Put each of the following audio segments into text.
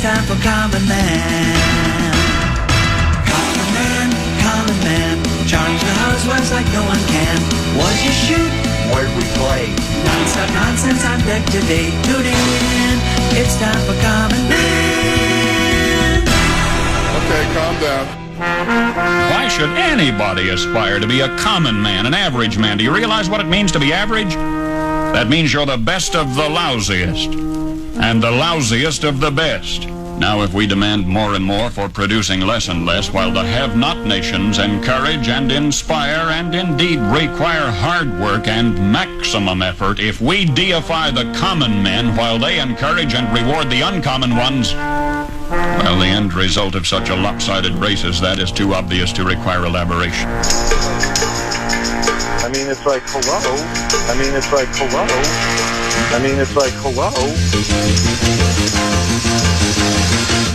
time for Common Man. Common man, charge the housewives like no one can. What'd you shoot? Where'd we play? Non-stop nonsense on deck today. Tune in, it's time for Common Man. Okay, calm down. Why should anybody aspire to be a common man, an average man? Do you realize what it means to be average? That means you're the best of the lousiest, and the lousiest of the best. Now, if we demand more and more for producing less and less, while the have-not nations encourage and inspire and indeed require hard work and maximum effort, if we deify the common men while they encourage and reward the uncommon ones, well, the end result of such a lopsided race as that is too obvious to require elaboration. I mean, it's like, hello. I mean, it's like, hello. I mean, it's like, hello.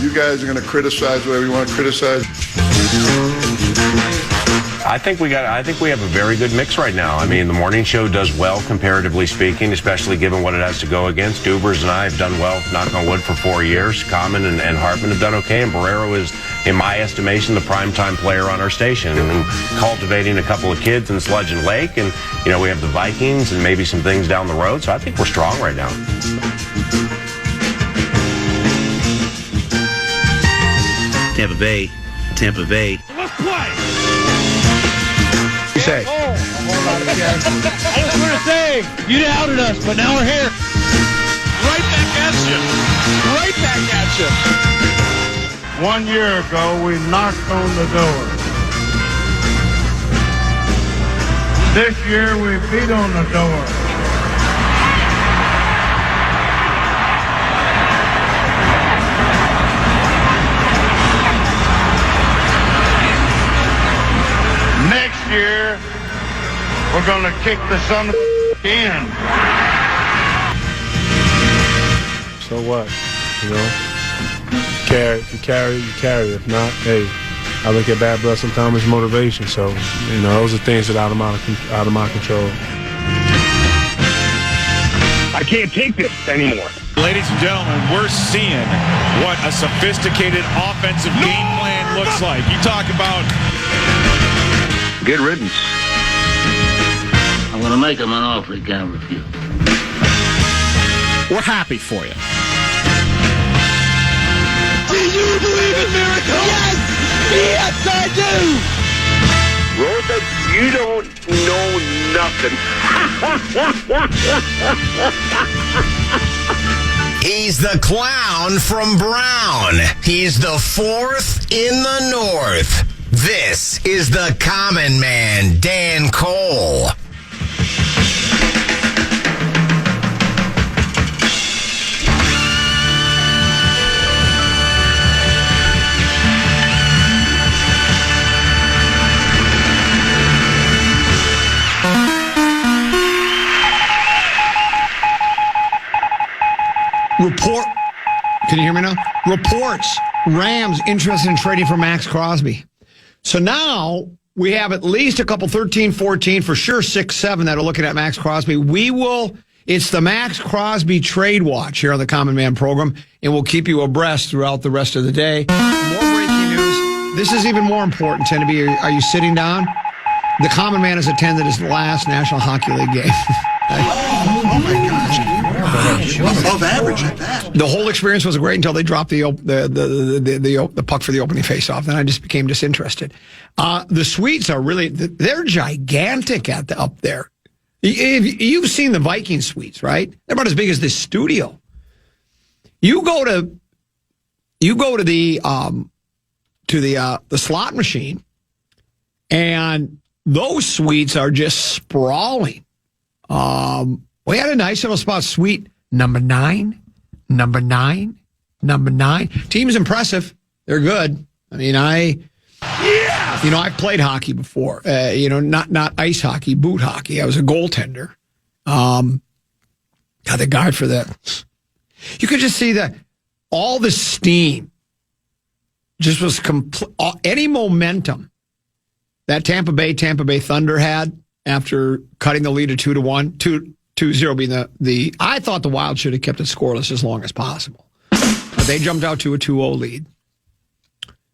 You guys are going to criticize whatever you want to criticize. I think we have a very good mix right now. I mean, the morning show does well, comparatively speaking, especially given what it has to go against. Dubers and I have done well, knock on wood, for 4 years. Common and Hartman have done okay, and Barrero is, in my estimation, the primetime player on our station, and cultivating a couple of kids in Sludge and Lake, and, you know, we have the Vikings and maybe some things down the road, so I think we're strong right now. Tampa Bay. Let's play. You say? I just want to say, you doubted us, but now we're here. Right back at you. Right back at you. 1 year ago, we knocked on the door. This year, we beat on the door. Next year, we're going to kick the son of in. So what? You know? If you carry. If not, hey, I look at bad blood sometimes as motivation. So, you know, those are things that are out of my control. I can't take this anymore. Ladies and gentlemen, we're seeing what a sophisticated offensive game plan looks like. You talk about... Good riddance. I'm going to make him an offer he can't refuse. We're happy for you. Do you believe in miracles? Yes! Yes, I do! Rosa, you don't know nothing. He's the clown from Brown. He's the fourth in the North. This is the Common Man, Dan Cole. Report. Can you hear me now? Reports. Rams interested in trading for Max Crosby. So now we have at least a couple 13, 14, for sure 6, 7 that are looking at Max Crosby. It's the Max Crosby Trade Watch here on the Common Man program, and we'll keep you abreast throughout the rest of the day. More breaking news. This is even more important, Tennessee. Are you sitting down? The Common Man has attended his last National Hockey League game. Oh my gosh. Above average at that. The whole experience was great until they dropped the puck for the opening faceoff. Then I just became disinterested. The suites are they're gigantic up there. You've seen the Viking suites, right? They're about as big as this studio. You go to the slot machine, and those suites are just sprawling. We had a nice little spot, suite number 9. Team's impressive. They're good. I mean, I've played hockey before. Not ice hockey, boot hockey. I was a goaltender. Got the guy for that. You could just see that all the steam just was any momentum that Tampa Bay Thunder had after cutting the lead to 2-1, 2-0 being the I thought the Wild should have kept it scoreless as long as possible. but they jumped out to a 2-0 lead.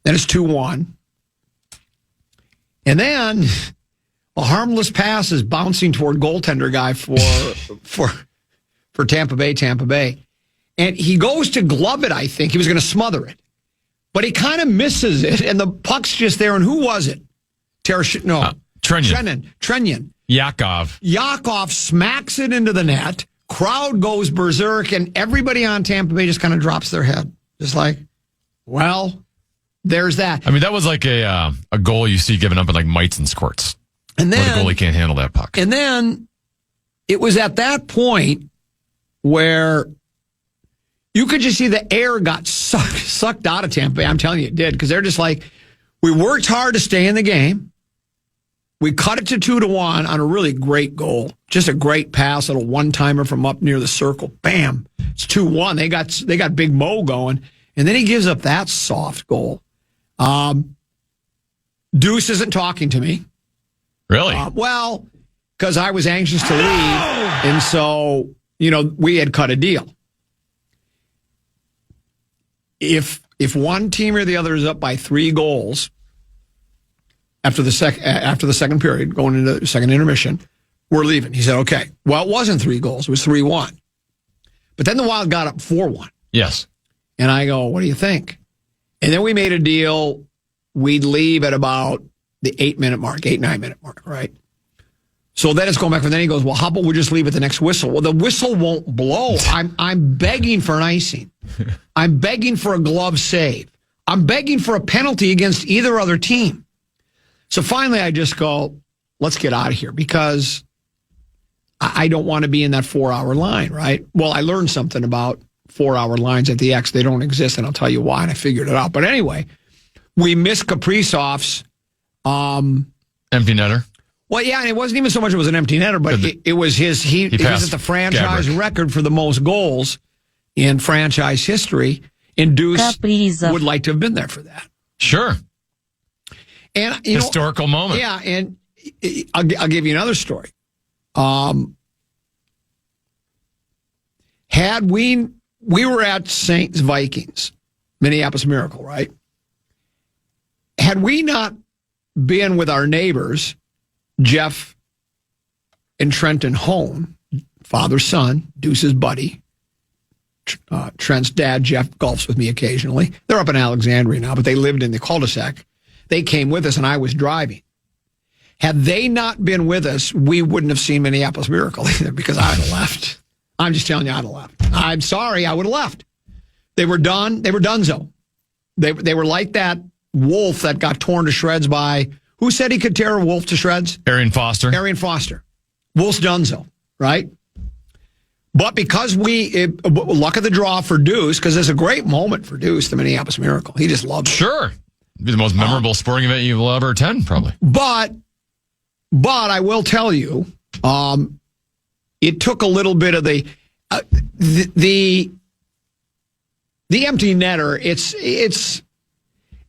Then it's 2-1. And then a harmless pass is bouncing toward goaltender guy for Tampa Bay. And he goes to glove it, I think. He was going to smother it. But he kind of misses it, and the puck's just there. And who was it? Trenyan. Yakov smacks it into the net. Crowd goes berserk, and everybody on Tampa Bay just kind of drops their head. Just like, well, there's that. I mean, that was like a goal you see given up in like mites and squirts. And then where the goalie can't handle that puck. And then it was at that point where you could just see the air got sucked out of Tampa Bay. I'm telling you, it did. Because they're just like, we worked hard to stay in the game. We cut it to 2-1 on a really great goal. Just a great pass, a little one-timer from up near the circle. Bam. It's 2-1. They got Big Mo going. And then he gives up that soft goal. Deuce isn't talking to me. Really? Well, because I was anxious to leave. And so, we had cut a deal. If one team or the other is up by 3 goals after the second period, going into the second intermission, we're leaving. He said, okay. Well, it wasn't 3 goals. It was 3-1. But then the Wild got up 4-1. Yes. And I go, what do you think? And then we made a deal. We'd leave at about the 9 minute mark, right? So then it's going back. And then he goes, well, how about we just leave at the next whistle? Well, the whistle won't blow. I'm begging for an icing. I'm begging for a glove save. I'm begging for a penalty against either other team. So finally, I just go, let's get out of here because I don't want to be in that 4-hour line, right? Well, I learned something about 4-hour lines at the X. They don't exist, and I'll tell you why, and I figured it out. But anyway, we missed Kaprizov's empty netter. Well, yeah, and it wasn't even so much it was an empty netter, but it was his. He was at the franchise record for the most goals in franchise history, and Deuce would like to have been there for that. Sure. And historical moment. Yeah, and I'll give you another story. Had we were at Saints Vikings, Minneapolis Miracle, right? Had we not been with our neighbors, Jeff and Trenton Hone, father, son, Deuce's buddy. Trent's dad, Jeff, golfs with me occasionally. They're up in Alexandria now, but they lived in the cul-de-sac. They came with us, and I was driving. Had they not been with us, we wouldn't have seen Minneapolis Miracle either because I'd have left. I'm just telling you, I'd have left. I'm sorry, I would have left. They were done. They were donezo. They were like that wolf that got torn to shreds by, who said he could tear a wolf to shreds? Arian Foster. Wolf's donezo, right? But because luck of the draw for Deuce, because it's a great moment for Deuce, the Minneapolis Miracle. He just loves it. Sure. Be the most memorable sporting event you've ever attended, probably. But I will tell you, it took a little bit of the empty netter. It's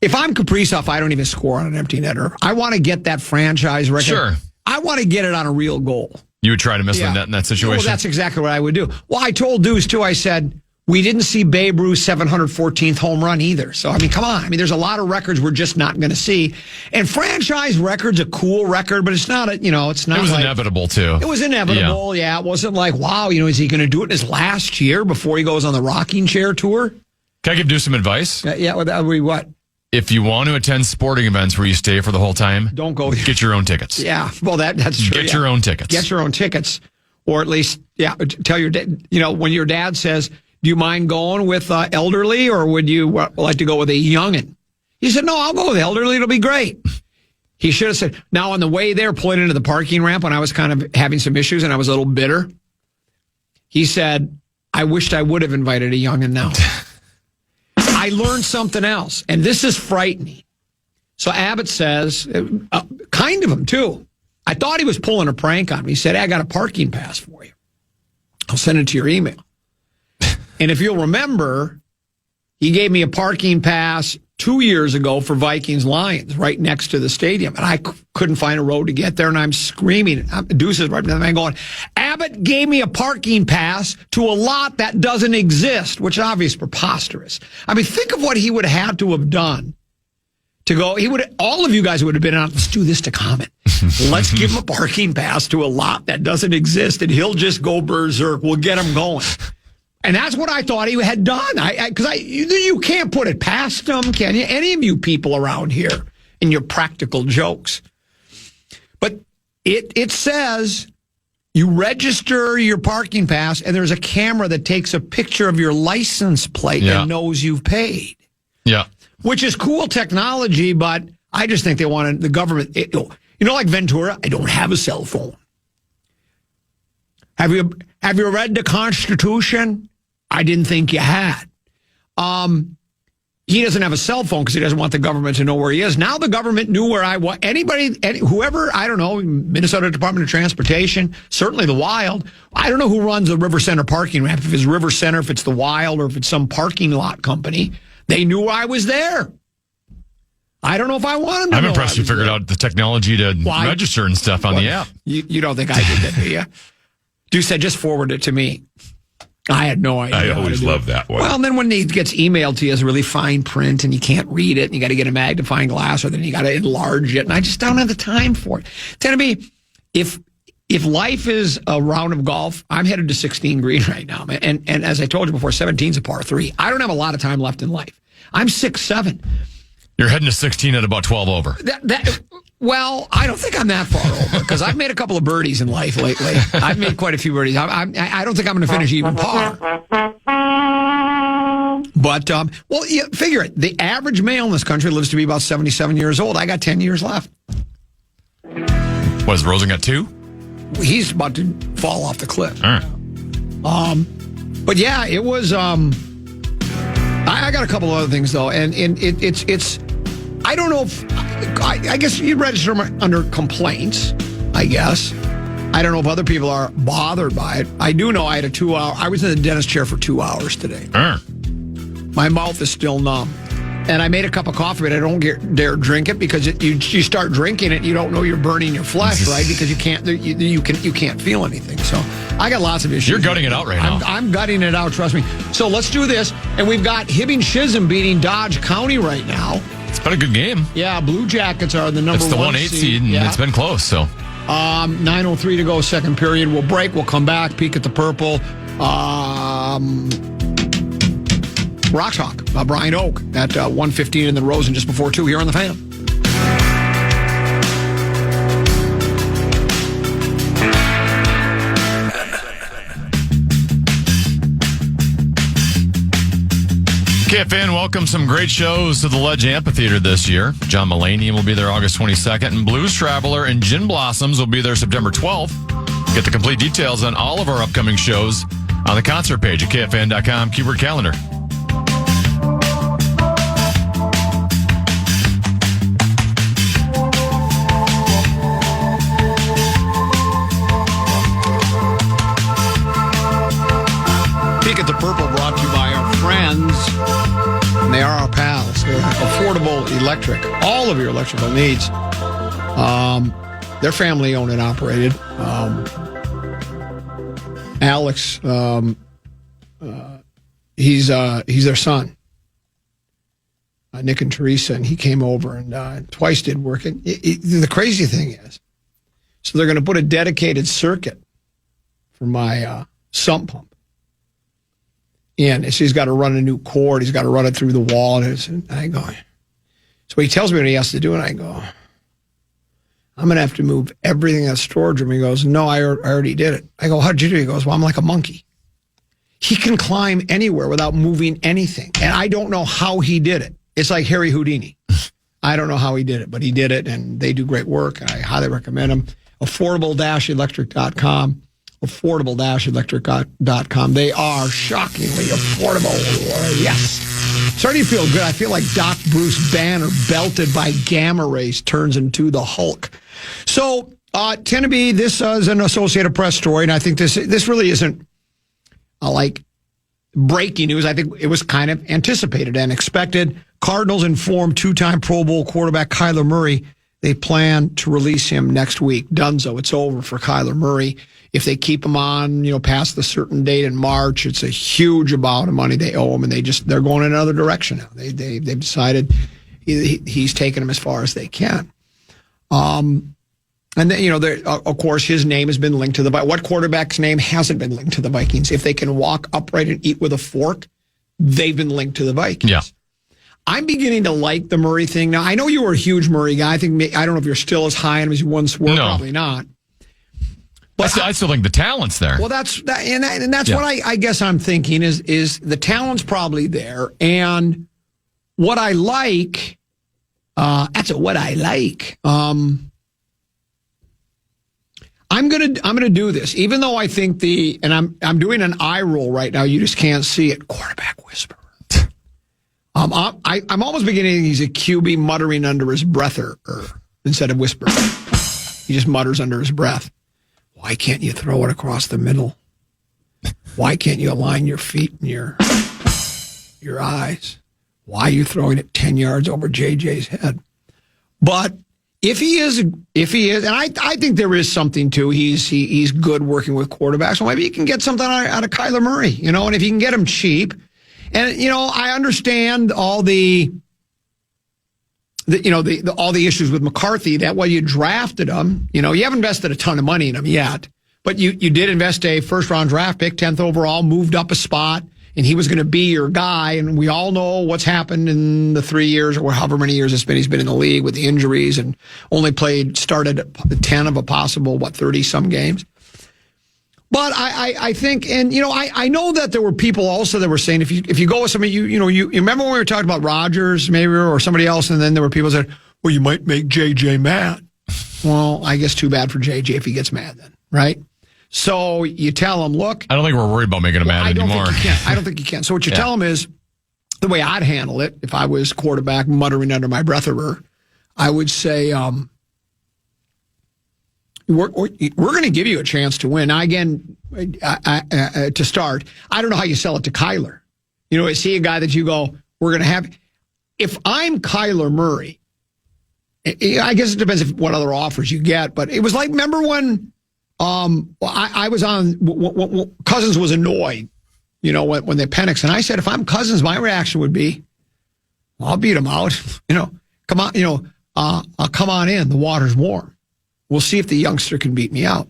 if I'm Kaprizov, I don't even score on an empty netter. I want to get that franchise record. Sure. I want to get it on a real goal. You would try to miss the net in that situation? Well, that's exactly what I would do. Well, I told Deuce, too, I said, we didn't see Babe Ruth's 714th home run either. So, I mean, come on. I mean, there's a lot of records we're just not going to see. And franchise record's a cool record, but it's not it's not. It was inevitable, too. It was inevitable, yeah. It wasn't like, wow, is he going to do it in his last year before he goes on the rocking chair tour? Can I give Deuce some advice? Yeah, well, that would be what? If you want to attend sporting events where you stay for the whole time, don't go. Get your own tickets. Yeah, well, that's true. Get your own tickets. Get your own tickets. Or at least, tell your dad, when your dad says, do you mind going with elderly or would you like to go with a youngin'? He said, no, I'll go with elderly. It'll be great. He should have said, now on the way there, pulling into the parking ramp when I was kind of having some issues and I was a little bitter, he said, I wished I would have invited a youngin' now. I learned something else, and this is frightening. So Abbott says, kind of him too. I thought he was pulling a prank on me. He said, I got a parking pass for you. I'll send it to your email. And if you'll remember, he gave me a parking pass 2 years ago for Vikings Lions right next to the stadium. And I couldn't find a road to get there. And I'm screaming. Deuce is right behind the man going, Abbott gave me a parking pass to a lot that doesn't exist, which is obviously preposterous. I mean, think of what he would have had to have done to go. All of you guys would have been on, let's do this to comment. Let's give him a parking pass to a lot that doesn't exist and he'll just go berserk. We'll get him going. And that's what I thought he had done. Because you can't put it past him, can you? Any of you people around here in your practical jokes. But it says you register your parking pass and there's a camera that takes a picture of your license plate and knows you've paid. Yeah. Which is cool technology, but I just think they wanted the government. Like Ventura, I don't have a cell phone. Have you read the Constitution? I didn't think you had. He doesn't have a cell phone because he doesn't want the government to know where he is. Now the government knew where I was. Whoever, I don't know, Minnesota Department of Transportation, certainly the Wild. I don't know who runs the River Center parking ramp, if it's River Center, if it's the Wild, or if it's some parking lot company. They knew I was there. I don't know if I want them to know. I'm impressed you figured out the technology to register and stuff on the app. You don't think I did that, do you? Dude said, just forward it to me. I had no idea. I always love that one. Well, and then when it gets emailed to you as really fine print and you can't read it and you got to get a magnifying glass or then you got to enlarge it. And I just don't have the time for it. To me, if life is a round of golf, I'm headed to 16 green right now. And as I told you before, 17's a par 3. I don't have a lot of time left in life. I'm 6'7". You're heading to 16 at about 12 over. Well, I don't think I'm that far over because I've made a couple of birdies in life lately. I've made quite a few birdies. I don't think I'm going to finish even par. But, figure it. The average male in this country lives to be about 77 years old. I got 10 years left. What, is Rosen got 2? He's about to fall off the cliff. All right. But yeah, it was. I got a couple of other things though, and it's. I don't know if. I guess you register under complaints. I guess. I don't know if other people are bothered by it. I do know I had a 2-hour. I was in the dentist chair for 2 hours today. My mouth is still numb. And I made a cup of coffee, but I don't dare drink it because you start drinking it, you don't know you're burning your flesh, right? Because you can't feel anything. So I got lots of issues. You're gutting it out right now. I'm gutting it out, trust me. So let's do this. And we've got Hibbing Chisholm beating Dodge County right now. It's been a good game. Yeah, Blue Jackets are the number 1 seed. It's the 1-8 seed, and it's been close. So 9:03 to go, second period. We'll break. We'll come back. Peek at the purple. Rock Talk, Brian Oak at 1:15 in the Rosen just before 2 here on the Fan. KFAN welcomes some great shows to the Ledge Amphitheater this year. John Mulaney will be there August 22nd, and Blues Traveler and Gin Blossoms will be there September 12th. Get the complete details on all of our upcoming shows on the concert page at KFAN.com, keyword calendar. Peek at the Purple brought to you by our friends, and they are our pals. They're Affordable Electric. All of your electrical needs. They're family owned and operated. Alex, he's their son, Nick and Teresa, and he came over and twice did work. The crazy thing is, so they're going to put a dedicated circuit for my sump pump. And so he's got to run a new cord. He's got to run it through the wall. And I go, so he tells me what he has to do. And I go, I'm going to have to move everything in that storage room. He goes, no, I already did it. I go, how'd you do it? He goes, well, I'm like a monkey. He can climb anywhere without moving anything. And I don't know how he did it. It's like Harry Houdini. I don't know how he did it, but he did it. And they do great work. I highly recommend them. Affordable-electric.com. Affordable-electric.com. They are shockingly affordable. Yes. Starting to feel good. I feel like Doc Bruce Banner belted by gamma rays turns into the Hulk. So, Tennessee, this is an Associated Press story, and I think this really isn't like breaking news. I think it was kind of anticipated and expected. Cardinals informed two-time Pro Bowl quarterback Kyler Murray they plan to release him next week. Dunzo, it's over for Kyler Murray. If they keep him on, past the certain date in March, it's a huge amount of money they owe him, and they're going in another direction now. They've decided he's taken them as far as they can. And then, of course, his name has been linked to the Vikings. What quarterback's name hasn't been linked to the Vikings? If they can walk upright and eat with a fork, they've been linked to the Vikings. Yeah. I'm beginning to like the Murray thing. Now, I know you were a huge Murray guy. I don't know if you're still as high on him as you once were. No. Probably not. But I still think the talent's there. Well, that's what I guess I'm thinking is the talent's probably there. And what I like, I'm gonna do this, even though I think I'm doing an eye roll right now. You just can't see it. Quarterback whisperer. I'm almost beginning to think he's a QB muttering under his breath instead of whispering. He just mutters under his breath. Why can't you throw it across the middle? Why can't you align your feet and your eyes? Why are you throwing it 10 yards over JJ's head? But if he is, and I think there is something to he's good working with quarterbacks. So maybe you can get something out of Kyler Murray, and if you can get him cheap. And, I understand all the all the issues with McCarthy. That way you drafted him. You haven't invested a ton of money in him yet, but you did invest a first-round draft pick, 10th overall, moved up a spot, and he was going to be your guy. And we all know what's happened in the 3 years or however many years it's been. He's been in the league with the injuries and only started 10 of a possible, 30-some games. But I think, and I know that there were people also that were saying if you go with somebody, you remember when we were talking about Rodgers maybe or somebody else, and then there were people that said, well, you might make JJ mad. Well, I guess too bad for JJ if he gets mad then, right? So you tell him, look, I don't think we're worried about making him mad anymore. I don't think you can. So what you tell him is the way I'd handle it if I was quarterback muttering under my breath, I would say, we're going to give you a chance to win. Now, again, to start, I don't know how you sell it to Kyler. Is he a guy that you go, we're going to have? If I'm Kyler Murray, I guess it depends what other offers you get. But it was like, remember when I was on, Cousins was annoyed, when they Penix. And I said, if I'm Cousins, my reaction would be, I'll beat him out. Come on, come on in. The water's warm. We'll see if the youngster can beat me out.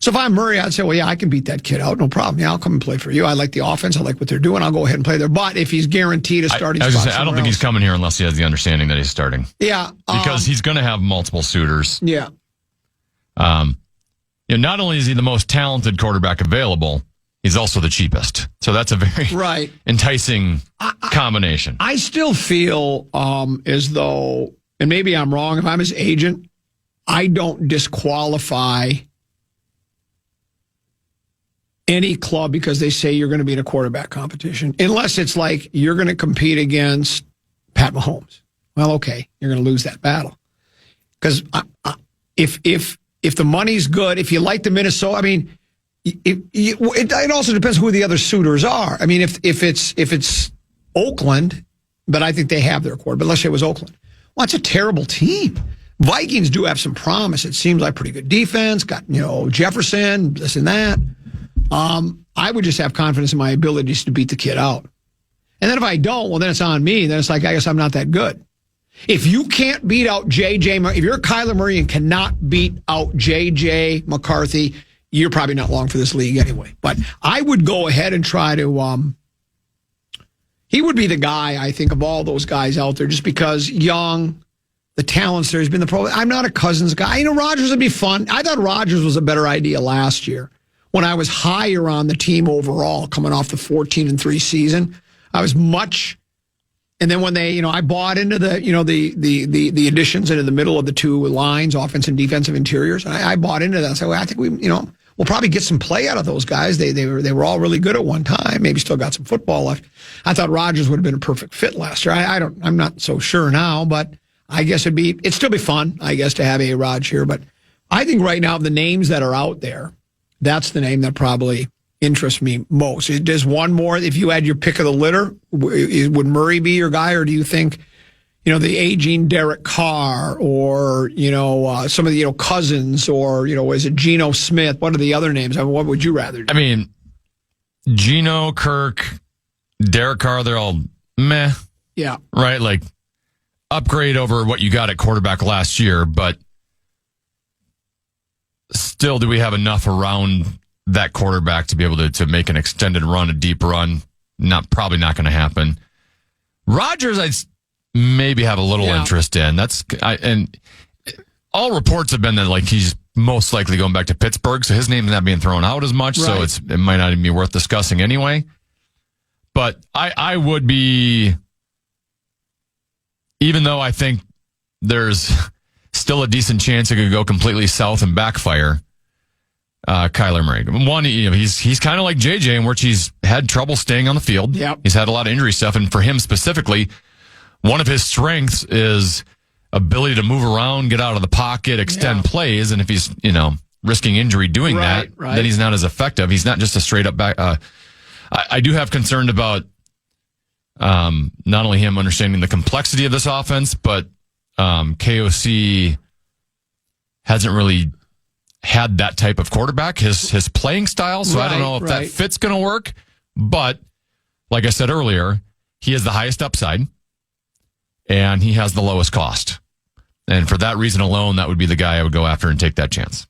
So if I'm Murray, I'd say, well, yeah, I can beat that kid out. No problem. Yeah, I'll come and play for you. I like the offense. I like what they're doing. I'll go ahead and play there. But if he's guaranteed a starting spot, I don't think he's coming here unless he has the understanding that he's starting. Yeah. Because he's going to have multiple suitors. Yeah. Not only is he the most talented quarterback available, he's also the cheapest. So that's a very enticing combination. I still feel as though, and maybe I'm wrong, if I'm his agent, I don't disqualify any club because they say you're going to be in a quarterback competition, unless it's like you're going to compete against Pat Mahomes. Well, okay, you're going to lose that battle. Because if the money's good, if you like the Minnesota, I mean, it also depends who the other suitors are. I mean, if it's Oakland, but I think they have their quarterback, but let's say it was Oakland. Well, it's a terrible team. Vikings do have some promise. It seems like pretty good defense. Got, Jefferson, this and that. I would just have confidence in my abilities to beat the kid out. And then if I don't, well, then it's on me. Then it's like, I guess I'm not that good. If you can't beat out JJ, if you're Kyler Murray and cannot beat out JJ McCarthy, you're probably not long for this league anyway. But I would go ahead and try to, he would be the guy, I think, of all those guys out there, just because young, the talents there. He's been the pro. I'm not a Cousins guy. Rodgers would be fun. I thought Rodgers was a better idea last year when I was higher on the team overall, coming off the 14-3 season. I was much, and then when they, I bought into the, the additions into the middle of the two lines, offense and defensive interiors. I bought into that. So I think we'll probably get some play out of those guys. They were all really good at one time. Maybe still got some football left. I thought Rodgers would have been a perfect fit last year. I'm not so sure now, but I guess it'd still be fun, I guess, to have A-Rod here. But I think right now, of the names that are out there, that's the name that probably interests me most. Does one more, if you had your pick of the litter, would Murray be your guy, or do you think, the aging Derek Carr, or, some of the, Cousins, or, is it Geno Smith? What are the other names? I mean, what would you rather do? I mean, Geno, Kirk, Derek Carr, they're all meh. Yeah. Right? Like, upgrade over what you got at quarterback last year, but still, do we have enough around that quarterback to be able to make an extended run, a deep run? Probably not going to happen. Rodgers, I'd maybe have a little interest in. And all reports have been that like he's most likely going back to Pittsburgh, so his name's not being thrown out as much. Right. So it might not even be worth discussing anyway. But I would be, even though I think there's still a decent chance it could go completely south and backfire, Kyler Murray. One, he's kind of like JJ, in which he's had trouble staying on the field. Yep. He's had a lot of injury stuff, and for him specifically, one of his strengths is ability to move around, get out of the pocket, extend plays, and if he's risking injury doing that, then he's not as effective. He's not just a straight up back. I do have concern about not only him understanding the complexity of this offense, but KOC hasn't really had that type of quarterback, his playing style. So I don't know if that fit's going to work. But like I said earlier, he has the highest upside and he has the lowest cost. And for that reason alone, that would be the guy I would go after and take that chance.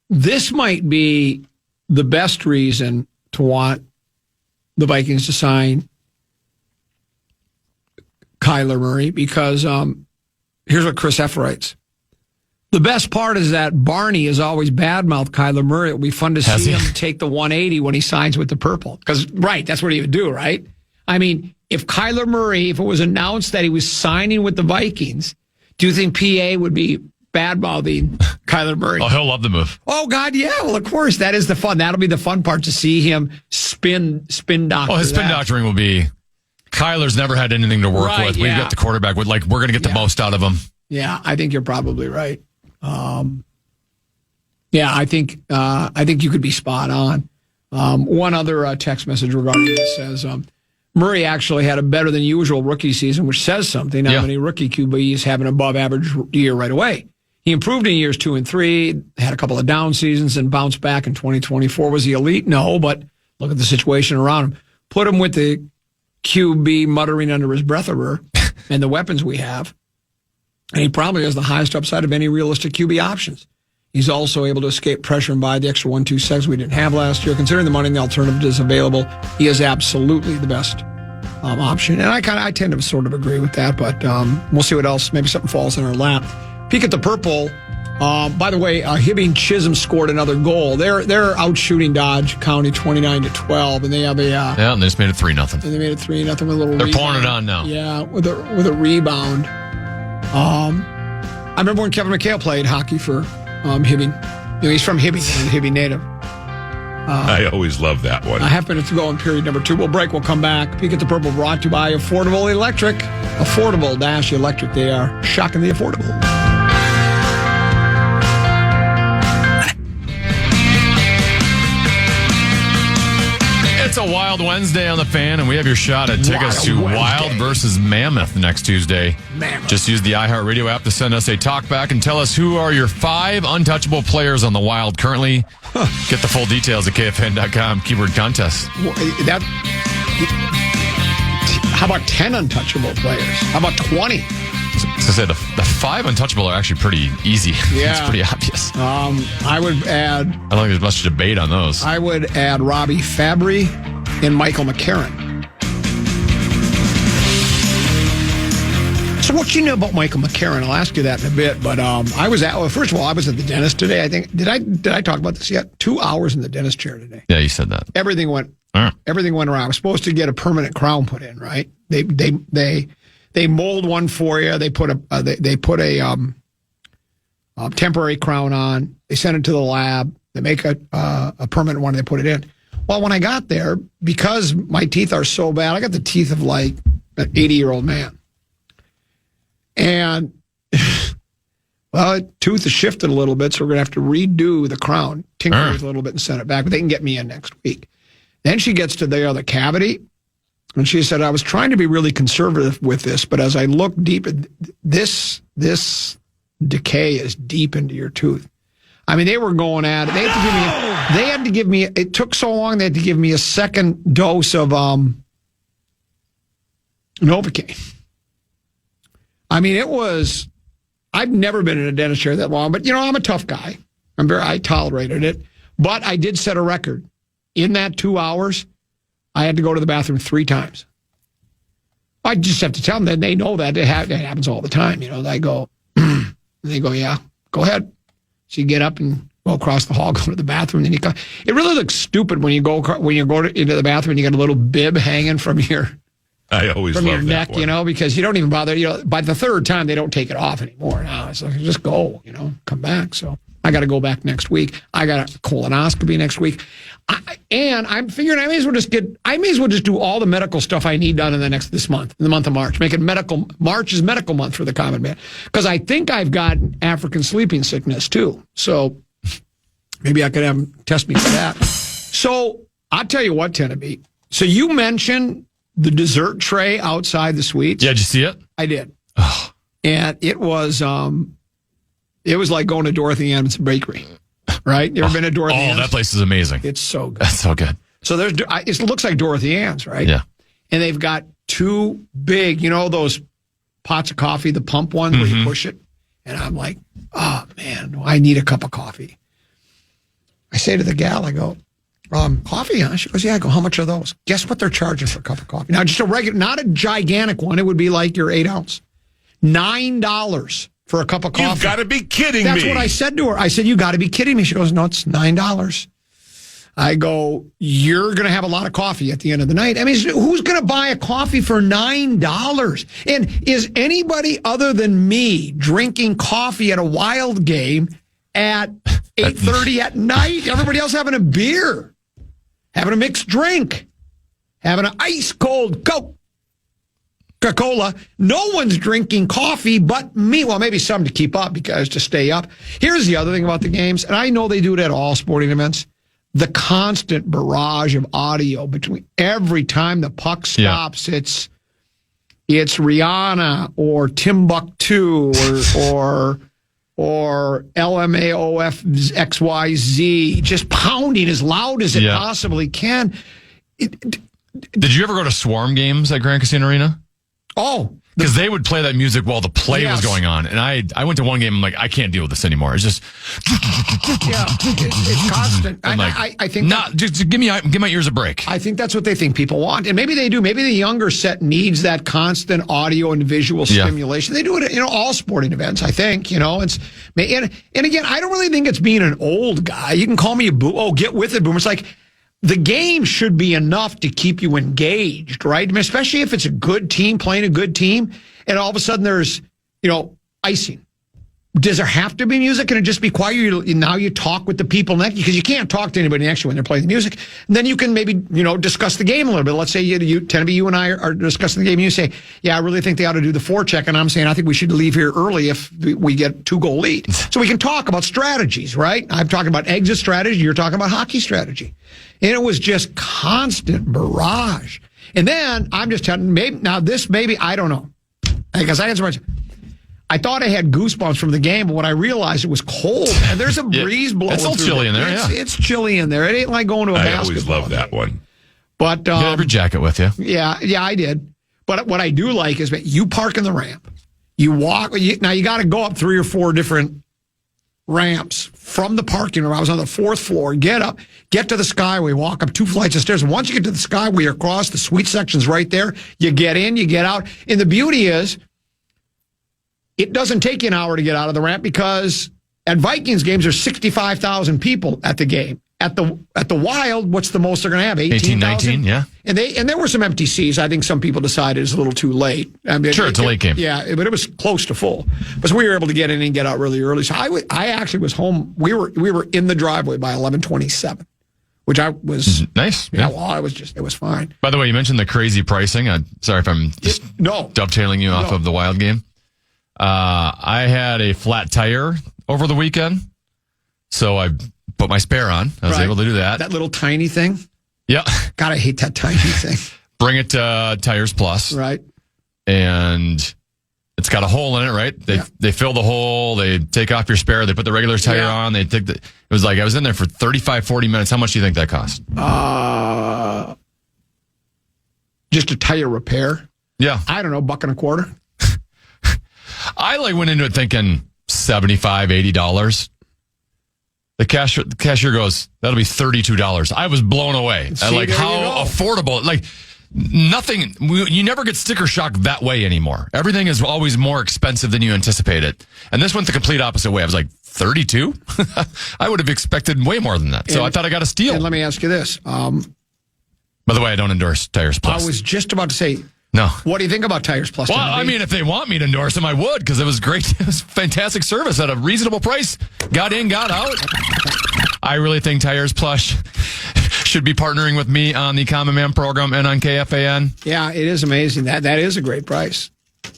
This might be the best reason to want the Vikings to sign Kyler Murray, because here's what Chris F. writes. The best part is that Barney has always badmouthed Kyler Murray. It'll be fun to see him take the 180 when he signs with the purple. Because, that's what he would do, right? I mean, if Kyler Murray, if it was announced that he was signing with the Vikings, do you think PA would be badmouthing Kyler Murray? Oh, he'll love the move. Oh, God, yeah. Well, of course, that is the fun. That'll be the fun part, to see him spin doctor. Oh, his spin doctoring will be, Kyler's never had anything to work with. We've got the quarterback with, we're going to get the most out of him. Yeah, I think you're probably right. I think you could be spot on. One other text message regarding this says, Murray actually had a better than usual rookie season, which says something. Not many rookie QBs have an above average year right away. He improved in years 2 and 3, had a couple of down seasons, and bounced back in 2024. Was he elite? No, but look at the situation around him. Put him with the QB muttering under his breath over and the weapons we have, and he probably has the highest upside of any realistic QB options. He's also able to escape pressure and buy the extra 1-2 seconds we didn't have last year. Considering the money and the alternative is available, he is absolutely the best option. And I tend to sort of agree with that, but we'll see what else. Maybe something falls in our lap. Peek at the purple. By the way, Hibbing Chisholm scored another goal. They're out shooting Dodge County 29-12, and they have a and they just made it 3-0. And they made it 3-0 with a little. They're rebound. pouring it on now. Yeah, with a rebound. I remember when Kevin McHale played hockey for Hibbing. He's from Hibbing, he's a Hibbing native. I always love that one. I have minutes to go in period number 2. We'll break. We'll come back. Peek at the purple, brought to you by Affordable Electric. Affordable-Electric. They are shockingly affordable. It's a Wild Wednesday on the Fan, and we have your shot at tickets to Wild versus Mammoth next Tuesday. Just use the iHeartRadio app to send us a talkback and tell us who are your 5 untouchable players on the Wild currently. Get the full details at KFAN.com. Keyword contest. How about 10 untouchable players? How about 20? As I said, the 5 untouchable are actually pretty easy. Yeah. It's pretty obvious. I would add... I don't think there's much debate on those. I would add Robbie Fabry and Michael McCarron. So what you know about Michael McCarron? I'll ask you that in a bit. But first of all, I was at the dentist today. I think did I talk about this yet? 2 hours in the dentist chair today. Yeah, you said that. Everything went around. I was supposed to get a permanent crown put in, right? They mold one for you. They put a temporary crown on. They send it to the lab. They make a permanent one. And they put it in. Well, when I got there, because my teeth are so bad, I got the teeth of like an 80-year-old man. And, well, tooth has shifted a little bit, so we're going to have to redo the crown. tinker with a little bit and send it back, but they can get me in next week. Then she gets to the other cavity, and she said, I was trying to be really conservative with this, but as I look deep, this decay is deep into your tooth. I mean, they were going at it. They had to give me, it took so long, they had to give me a second dose of Novocaine. I mean, I've never been in a dentist chair that long, but, I'm a tough guy. I tolerated it. But I did set a record. In that 2 hours, I had to go to the bathroom 3 times. I just have to tell them that they know that it happens all the time. I go, and they go, yeah, go ahead. So you get up and go across the hall, go to the bathroom, then you come. It really looks stupid when you go into the bathroom and you got a little bib hanging from your neck, because you don't even bother. By the third time, they don't take it off anymore. Now it's like, just go, come back. So I got to go back next week. I got a colonoscopy next week, and I'm figuring I may as well just do all the medical stuff I need done in the month of March. Make it medical. March is medical month for the common man, because I think I've got African sleeping sickness too. So maybe I could have them test me for that. So I'll tell you what, Tenneby. So you mentioned the dessert tray outside the suites. Yeah, did you see it? I did. Oh. And it was like going to Dorothy Ann's Bakery, right? You ever been to Dorothy Ann's? Oh, that place is amazing. It's so good. That's so good. So it looks like Dorothy Ann's, right? Yeah. And they've got 2 big, those pots of coffee, the pump ones where you push it. And I'm like, oh, man, I need a cup of coffee. I say to the gal, I go, coffee, huh? She goes, yeah. I go, how much are those? Guess what they're charging for a cup of coffee? Now, just a regular, not a gigantic one. It would be like your 8 ounce. $9 for a cup of coffee. You've got to be kidding me. That's what I said to her. I said, you got to be kidding me. She goes, no, it's $9. I go, you're going to have a lot of coffee at the end of the night. I mean, who's going to buy a coffee for $9? And is anybody other than me drinking coffee at a Wild game at 8:30 at night? Everybody else having a beer, having a mixed drink, having an ice cold Coca-Cola. No one's drinking coffee but me. Well, maybe some to keep up, because to stay up. Here's the other thing about the games, and I know they do it at all sporting events. The constant barrage of audio between every time the puck stops. Yeah. It's Rihanna or Timbuktu or LMAOFXYZ just pounding as loud as it possibly can. Did you ever go to Swarm games at Grand Casino Arena? Oh. Because they would play that music while the play was going on. And I went to one game, I'm like, I can't deal with this anymore. It's just... it's constant. I think... just give my ears a break. I think that's what they think people want. And maybe they do. Maybe the younger set needs that constant audio and visual stimulation. They do it at all sporting events, I think. And again, I don't really think it's being an old guy. You can call me a get with it, boomer. It's like... The game should be enough to keep you engaged, right? I mean, especially if it's a good team playing a good team, and all of a sudden there's, icing. Does there have to be music? Can it just be quiet? Now you talk with the people next, because you can't talk to anybody next to you when they're playing the music. And then you can maybe, discuss the game a little bit. Let's say Tenneby, you and I are discussing the game, and you say, yeah, I really think they ought to do the forecheck. And I'm saying, I think we should leave here early if we get 2-goal lead. So we can talk about strategies, right? I'm talking about exit strategy. You're talking about hockey strategy. And it was just constant barrage. And then I'm just telling you, maybe, I don't know. Because I had so much. I thought I had goosebumps from the game, but when I realized it was cold, and there's a breeze blowing. It's a little chilly in there, It's chilly in there. It ain't like going to a basketball. I always love that one. But you have your jacket with you. Yeah, I did. But what I do like is you park in the ramp. You walk. Now you got to go up 3 or 4 different ramps from the parking lot. I was on the 4th floor. Get up, get to the Skyway, walk up 2 flights of stairs. And once you get to the Skyway, you're across, the suite section's right there. You get in, you get out. And the beauty is, it doesn't take you an hour to get out of the ramp, because at Vikings games, there's 65,000 people at the game. At the Wild, what's the most they're going to have? 18, 19, yeah. And there were some empty seats. I think some people decided it's a little too late. I mean, sure, it's a late game. Yeah, but it was close to full. But we were able to get in and get out really early. So I actually was home. We were in the driveway by 11:27, which I was nice. Yeah, well, it was fine. By the way, you mentioned the crazy pricing. Sorry if I'm just dovetailing you off of the Wild game. I had a flat tire over the weekend, so I put my spare on. I was able to do that. That little tiny thing. Yeah. God, I hate that tiny thing. Bring it to Tires Plus. Right. And it's got a hole in it, right? They fill the hole. They take off your spare. They put the regular tire on. They take it was like I was in there for 35, 40 minutes. How much do you think that cost? Just a tire repair. Yeah. I don't know, $1.25. I went into it thinking $75, $80. The cashier goes, that'll be $32. I was blown away. See, how affordable. Nothing. You never get sticker shock that way anymore. Everything is always more expensive than you anticipated. And this went the complete opposite way. I was like, 32? I would have expected way more than that. So I thought I got a steal. And let me ask you this. By the way, I don't endorse Tires Plus. I was just about to say, no. What do you think about Tires Plus? Well, I mean, if they want me to endorse them, I would, because it was great. It was fantastic service at a reasonable price. Got in, got out. I really think Tires Plus should be partnering with me on the Common Man program and on KFAN. Yeah, it is amazing. That is a great price.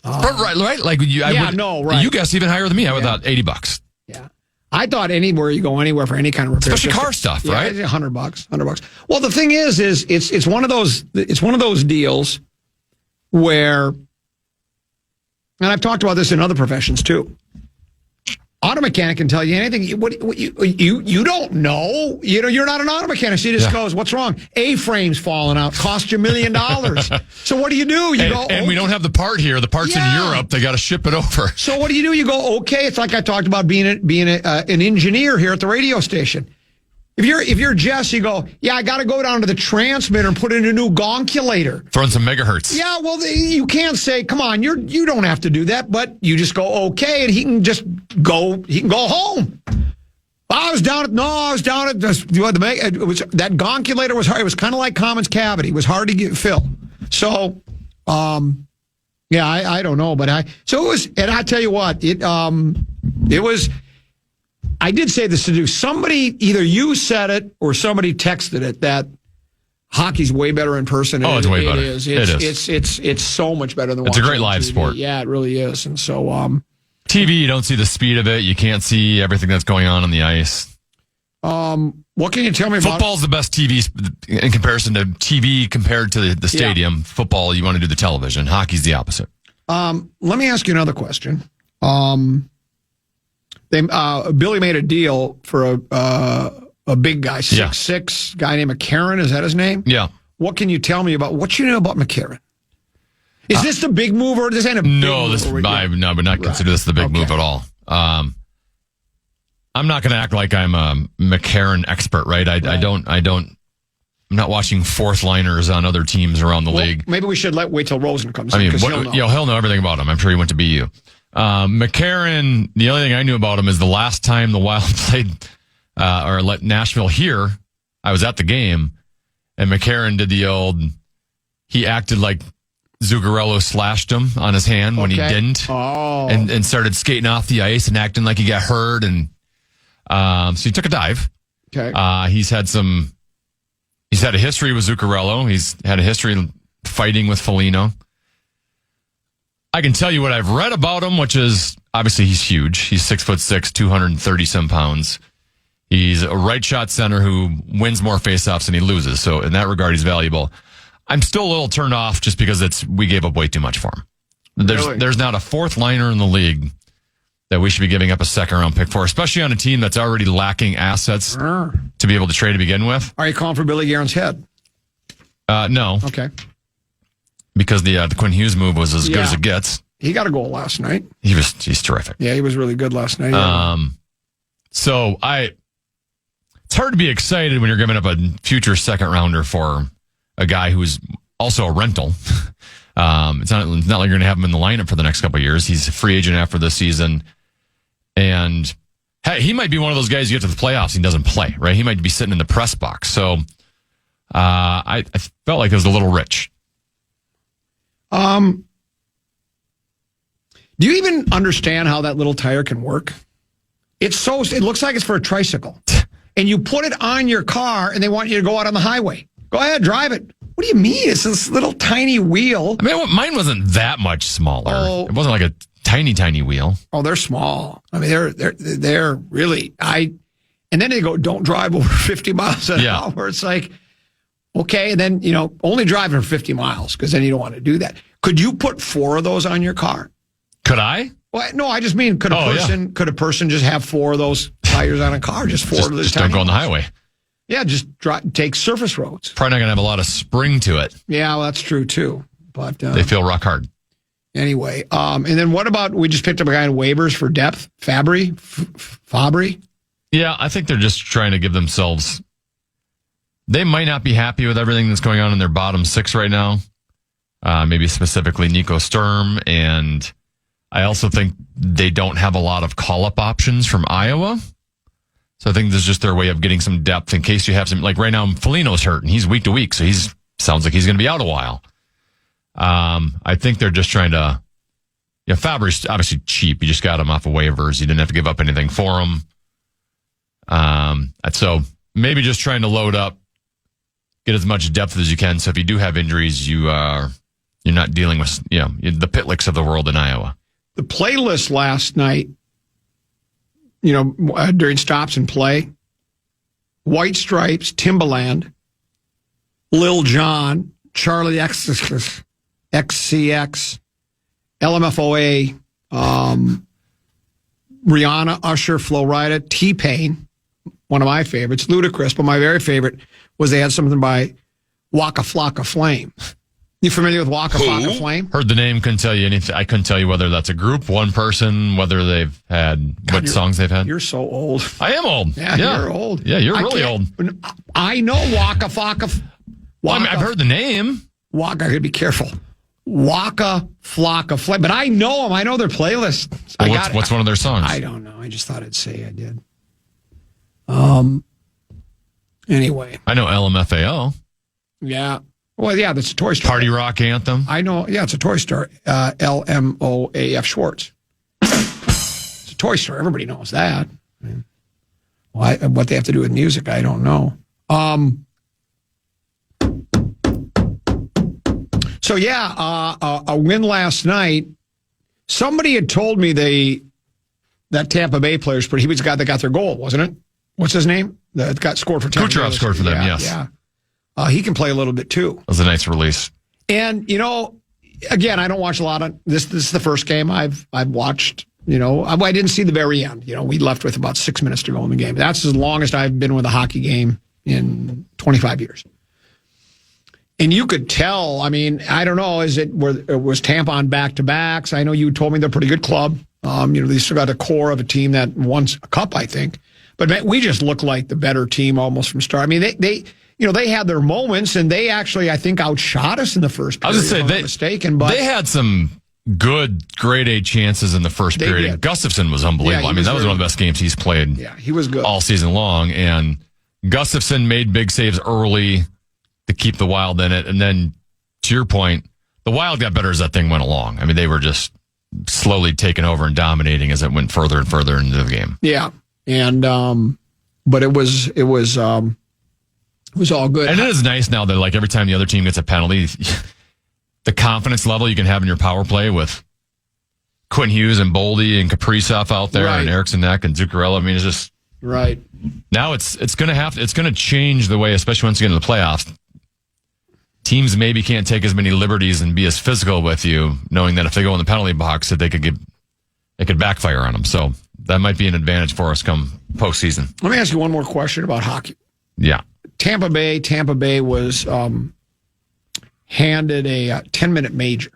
Right? Right. You guessed even higher than me. I would thought $80. Yeah. I thought anywhere for any kind of repair, especially car stuff, right? $100. Well, the thing is it's one of those deals where, and I've talked about this in other professions too. Auto mechanic can tell you anything. What you don't know. You're not an auto mechanic. She just goes, "What's wrong? A-frame's falling out. Cost you $1 million." So what do? You go, and we don't have the part here. The part's in Europe. They got to ship it over. So what do? You go, okay. It's like I talked about being an engineer here at the radio station. If you're Jess, you go, I got to go down to the transmitter and put in a new gonculator. Throwing some megahertz. Yeah, well, you can't say, come on, you don't have to do that, but you just go, okay, and he can go home. I was down at that gonculator was hard. It was kind of like Commons cavity. It was hard to fill. So, I don't know, but it was, and I tell you what, it was. I did say this to do. Somebody, either you said it or somebody texted it, that hockey's way better in person. Oh, it's way better. It is. It's so much better than watching. It's a great live TV. sport. Yeah, it really is. And so, TV, you don't see the speed of it. You can't see everything that's going on the ice. What can you tell me about football's the best TV in comparison to TV compared to the stadium. Yeah. Football, you want to do the television. Hockey's the opposite. Let me ask you another question. Billy made a deal for a big guy, 6'6", guy named McCarron. Is that his name? Yeah. What can you tell me about what you know about McCarron? Is this the big move, or this ain't a big move? I would not consider this the big move at all. I'm not going to act like I'm a McCarron expert, right? I'm not watching fourth liners on other teams around the league. Maybe we should wait till Rosen comes in. He'll know everything about him. I'm sure he went to BU. McCarron, the only thing I knew about him is the last time the Wild played or let Nashville hear, I was at the game, and McCarron did the old, he acted like Zuccarello slashed him on his hand when he didn't, and started skating off the ice and acting like he got hurt, and so he took a dive. Okay. He's had a history with Zuccarello. He's had a history fighting with Foligno. I can tell you what I've read about him, which is obviously he's huge. He's 6'6", 230 some pounds. He's a right shot center who wins more faceoffs than he loses. So in that regard, he's valuable. I'm still a little turned off just because we gave up way too much for him. There's not a fourth liner in the league that we should be giving up a second round pick for, especially on a team that's already lacking assets to be able to trade to begin with. Are you calling for Billy Guerin's head? No. Okay. Because the Quinn Hughes move was as good as it gets. He got a goal last night. He's terrific. Yeah, he was really good last night. So it's hard to be excited when you're giving up a future second rounder for a guy who's also a rental. It's not like you're going to have him in the lineup for the next couple of years. He's a free agent after this season. And hey, he might be one of those guys you get to the playoffs and he doesn't play, right? He might be sitting in the press box. So I felt like it was a little rich. Do you even understand how that little tire can work? It looks like it's for a tricycle. And you put it on your car and they want you to go out on the highway. Go ahead, drive it. What do you mean? It's this little tiny wheel. I mean, mine wasn't that much smaller. It wasn't like a tiny wheel. Oh, they're small. I mean, they're really, And then they go, don't drive over 50 miles an hour. It's like, okay. And then, only driving for 50 miles because then you don't want to do that. Could you put 4 of those on your car? Could I? Well, no, I just mean, could a person just have 4 of those tires on a car? Just 4 of those. Just don't go on the highway. Yeah, just take surface roads. Probably not going to have a lot of spring to it. Yeah, well, that's true too. But they feel rock hard. Anyway, and then what about, we just picked up a guy in waivers for depth, Fabry? Yeah, I think they're just trying to give themselves, they might not be happy with everything that's going on in their bottom 6 right now. Maybe specifically Nico Sturm. And I also think they don't have a lot of call-up options from Iowa. So I think this is just their way of getting some depth in case you have some, like right now, Foligno's hurt and he's week to week. So sounds like he's going to be out a while. I think they're just trying to, Fabry's obviously cheap. You just got him off of waivers. You didn't have to give up anything for him. So maybe just trying to load up, get as much depth as you can. So if you do have injuries, you're not dealing with, the Pitlicks of the world in Iowa. The playlist last night, during stops and play, White Stripes, Timbaland, Lil Jon, Charlie XCX, LMFOA, Rihanna, Usher, Flo Rida, T-Pain, one of my favorites, Ludacris, but my very favorite was they had something by Waka Flocka Flame. You familiar with Waka Flocka Flame? Heard the name, couldn't tell you anything. I couldn't tell you whether that's a group, one person, whether they've had, what songs they've had. You're so old. I am old. Yeah, you're old. Yeah, you're really old. I know Waka Flocka. I've heard the name. Waka, I gotta be careful. Waka Flocka Flame. But I know them. I know their playlist. Well, what's one of their songs? I don't know. I just thought I'd say I did. Anyway. I know LMFAO. Yeah. Well, yeah, that's a Toy Story. Party Rock Anthem. I know. Yeah, it's a Toy Story. LMOAF Schwartz. It's a Toy Story. Everybody knows that. What they have to do with music, I don't know. So, yeah, a win last night. Somebody had told me that Tampa Bay player's he was the guy that got their goal, wasn't it? What's his name? That got scored for Tampa Bay. Kucherov scored for them, yes. Yeah. He can play a little bit, too. That was a nice release. And, again, I don't watch a lot of this. This is the first game I've watched. I didn't see the very end. We left with about 6 minutes to go in the game. That's as long as I've been with a hockey game in 25 years. And you could tell, I don't know, was Tampa on back-to-backs? I know you told me they're a pretty good club. They still got a core of a team that won a cup, I think. But man, we just look like the better team almost from start. They had their moments, and they actually, I think, outshot us in the first period. I was going to say, mistaken, but they had some good grade A chances in the first period. And Gustafsson was unbelievable. Yeah, that was one of the best games he's played. Yeah, he was good all season long. And Gustafsson made big saves early to keep the Wild in it. And then, to your point, the Wild got better as that thing went along. They were just slowly taking over and dominating as it went further and further into the game. Yeah, and but it was all good. And it is nice now that every time the other team gets a penalty, the confidence level you can have in your power play with Quinn Hughes and Boldy and Kaprizov out there and Eriksson Ek and Zuccarello. It's just right now it's going to change the way, especially once you get into the playoffs. Teams maybe can't take as many liberties and be as physical with you, knowing that if they go in the penalty box, that it could backfire on them. So that might be an advantage for us come postseason. Let me ask you one more question about hockey. Yeah. Tampa Bay was handed a 10-minute major.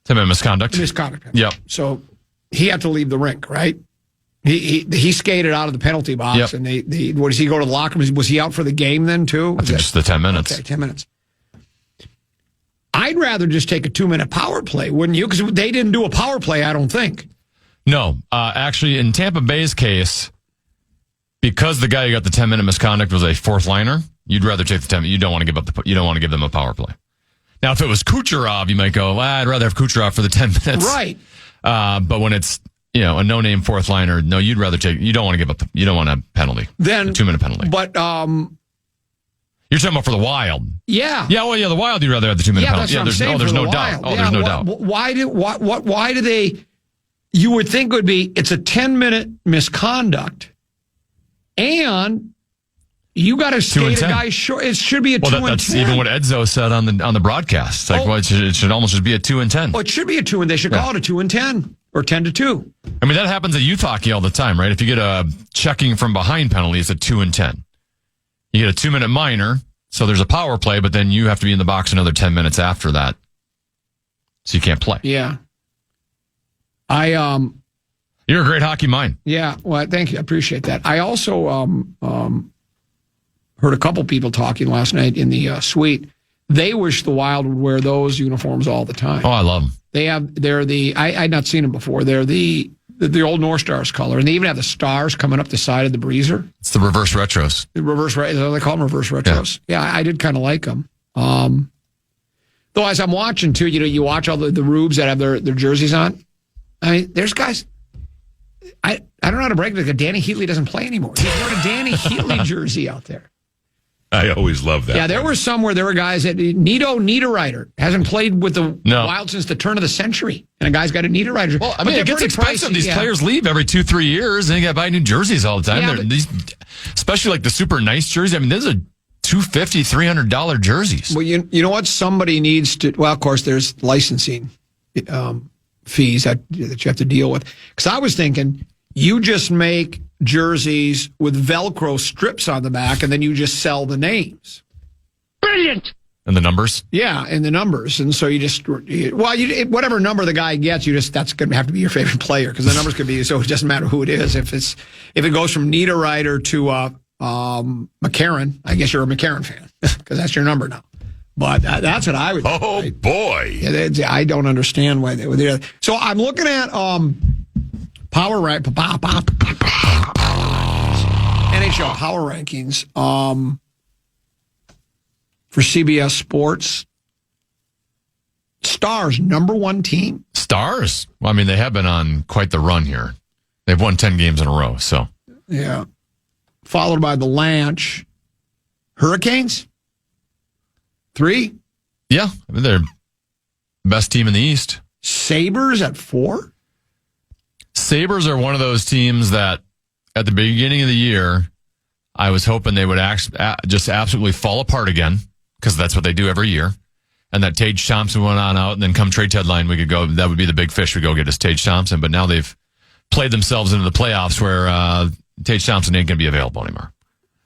10-minute misconduct. Misconduct. Yep. So he had to leave the rink, right? He skated out of the penalty box, and what does he go to the locker room? Was he out for the game then too? I think just the 10 minutes. Okay, 10 minutes. I'd rather just take a 2-minute power play, wouldn't you? Because they didn't do a power play, I don't think. No, actually, in Tampa Bay's case, because the guy who got the 10-minute misconduct was a fourth liner, you'd rather take the 10. You don't want to give them a power play. Now, if it was Kucherov, you might go, I'd rather have Kucherov for the 10 minutes. Right. But when it's a no-name fourth liner, no, you don't want to give up. You don't want a penalty. Then a 2-minute penalty. But you're talking about for the Wild. Yeah. Yeah. Well, yeah. The Wild, you'd rather have the 2-minute penalty. That's what I'm saying, there's no the doubt. Wild. There's no doubt. Why do they? You would think it would be it's a 10-minute misconduct. And you got to skate a guy short. It should be a 2 and 10. That's even what Edzo said on the broadcast. It's like, it should almost just be a 2 and 10. Oh, it should be a 2 and they should call it a 2 and 10 or 10-2. I mean, that happens at youth hockey all the time, right? If you get a checking from behind penalty, it's a 2 and 10. You get a 2-minute minor, so there's a power play, but then you have to be in the box another 10 minutes after that, so you can't play. Yeah. You're a great hockey mind. Yeah, well, thank you. I appreciate that. I also heard a couple people talking last night in the suite. They wish the Wild would wear those uniforms all the time. Oh, I love them. I'd not seen them before. They're the old North Stars color, and they even have the stars coming up the side of the breezer. It's the reverse retros. They call them reverse retros. Yeah, I did kind of like them. Though as I'm watching too, you watch all the rubes that have their jerseys on. I mean, there's guys. I don't know how to break it. Like Danny Heatley doesn't play anymore. He's wearing a Danny Heatley jersey out there. I always love that. Yeah, there were some where there were guys that Nito Niederreiter hasn't played with the Wild since the turn of the century, and a guy's got a Niederreiter. Well, I mean, it gets expensive. These players leave every 2-3 years, and you got to buy new jerseys all the time. Yeah, these, especially like the super nice jerseys. I mean, these are $250, $300 jerseys. Well, you know what? Somebody needs to. Well, of course, there's licensing fees that you have to deal with. Because I was thinking, you just make jerseys with Velcro strips on the back, and then you just sell the names. Brilliant. And the numbers? Yeah, and the numbers. And so whatever number the guy gets, that's going to have to be your favorite player, because the numbers could be, so it doesn't matter who it is. If it goes from Niederreiter to McCarron, I guess you're a McCarron fan, because that's your number now. But that's what I would do. Oh, boy. Yeah, I don't understand why they would do that. So I'm looking at NHL power rankings for CBS Sports. Stars, number one team. Stars? Well, I mean, they have been on quite the run here. They've won 10 games in a row, so. Yeah. Followed by the Lanch. Hurricanes? 3? Yeah, I mean, they're best team in the East. Sabres at 4? Sabres are one of those teams that at the beginning of the year, I was hoping they would just absolutely fall apart again, because that's what they do every year. And that Tage Thompson went on out, and then come trade deadline, we could go, that would be the big fish we go get is Tage Thompson. But now they've played themselves into the playoffs where Tage Thompson ain't going to be available anymore.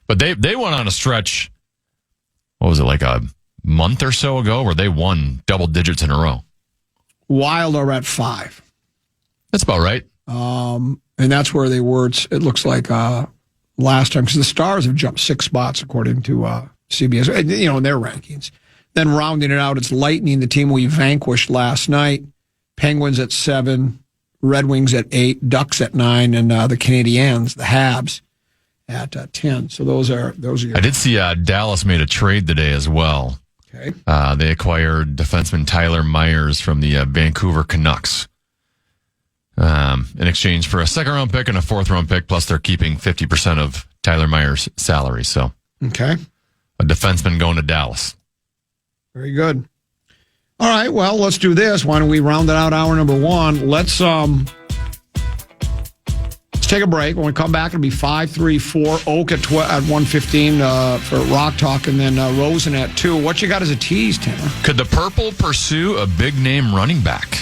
But they went on a stretch, what was it, like a month or so ago, where they won double digits in a row. Wild are at 5. That's about right. And that's where they were, it looks like, last time, because the Stars have jumped 6 spots according to CBS, in their rankings. Then rounding it out, it's Lightning, the team we vanquished last night. Penguins at 7, Red Wings at 8, Ducks at 9, and the Canadiens, the Habs, at 10. So those are your. I did see Dallas made a trade today as well. Okay. They acquired defenseman Tyler Myers from the Vancouver Canucks in exchange for a second-round pick and a fourth-round pick, plus they're keeping 50% of Tyler Myers' salary. So, okay, a defenseman going to Dallas. Very good. All right, well, let's do this. Why don't we round it out hour number 1? Let's take a break. When we come back, it'll be 5-3-4. Oak at 1:15 for Rock Talk, and then Rosen at 2. What you got as a tease, Tanner? Could the Purple pursue a big-name running back?